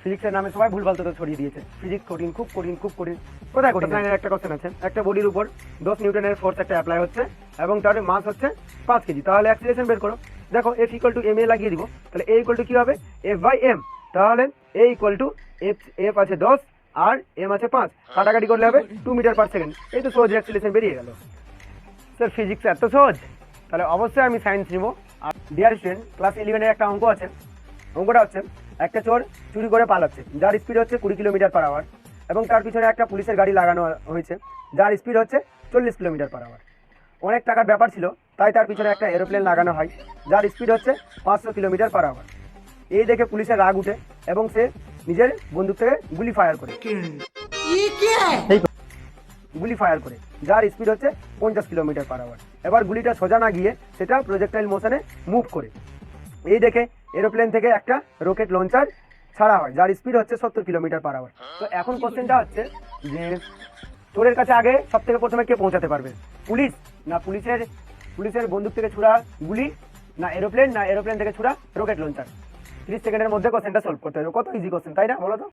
ফিজিক্সের নামে সবাই ভুলভাল তো ছড়িয়ে দিয়েছে। ফিজিক্স কঠিন, খুব কঠিন, খুব কঠিন। কোথায় কঠিন? একটা কোশ্চেন আছে, একটা বডির উপর 10 নিউটনের ফোর্স একটা অ্যাপ্লাই হচ্ছে এবং তার মাস হচ্ছে 5 কেজি, তাহলে অ্যাক্সিলারেশন বের করো। দেখো F = ma লাগিয়ে দিব, তাহলে A = কি হবে? F/m। তাহলে A = F আছে 10 আর m আছে 5, কাটাকাটি করলে হবে 2 মিটার/সেকেন্ড। এই তো সহজ অ্যাক্সিলারেশন বেরিয়ে গেল। স্যার ফিজিক্স এত সহজ? তাহলে অবশ্যই আমি সায়েন্স নিব। আর ডিয়ার স্টুডেন্ট, ক্লাস 11-এর একটা অঙ্ক আছে। অঙ্কটা হচ্ছে, একটা চোর চুরি করে পালাচ্ছে, যার স্পিড হচ্ছে 20 কিলোমিটার/আওয়ার এবং তার পিছনে একটা পুলিশের গাড়ি লাগানো হয়েছে যার স্পিড হচ্ছে 40 কিলোমিটার/আওয়ার। অনেক টাকার ব্যাপার ছিল, তাই তার পিছনে একটা এরোপ্লেন লাগানো হয় যার স্পিড হচ্ছে 500 কিলোমিটার/আওয়ার। এই দেখে পুলিশের রাগ উঠে এবং সে নিজের বন্দুক থেকে গুলি ফায়ার করে, যার স্পিড হচ্ছে 50 কিলোমিটার/আওয়ার। এবার গুলিটা সোজা না গিয়ে সেটা প্রজেক্টাইল মোশনে মুভ করে। এই দেখে এরোপ্লেন থেকে একটা রকেট লঞ্চার ছাড়া হয় যার স্পিড হচ্ছে 70 কিলোমিটার/আওয়ার। তো এখন কোশ্চেনটা হচ্ছে যে চোরের কাছে আগে সব থেকে প্রথমে কে পৌঁছাতে পারবে? পুলিশ, না পুলিশের বন্দুক থেকে ছুড়া গুলি, না এরোপ্লেন থেকে ছুড়া রকেট লঞ্চার? 30 সেকেন্ডের মধ্যে কোশ্চেনটা সলভ করতে হবে। কত ইজি কোশ্চেন, তাই না? বলো তো।